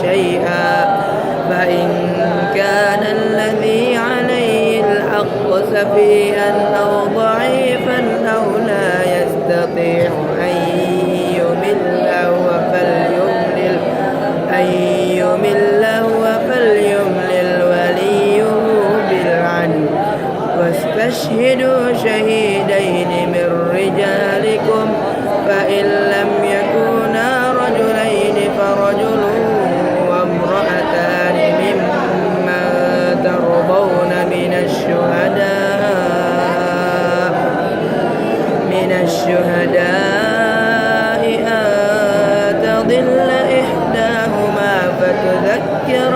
شيئا فإن كان الذي عليه الحق سفيها أو ضعيفا أو لا يستطيع أن يمل هو فليملل وليه بالعدل واستشهدوا شهيدين من رجالكم فإن لم يكونا رجلين فرجل وامرأتان ممن ترضون من الشهداء أن تضل إحداهما فتذكر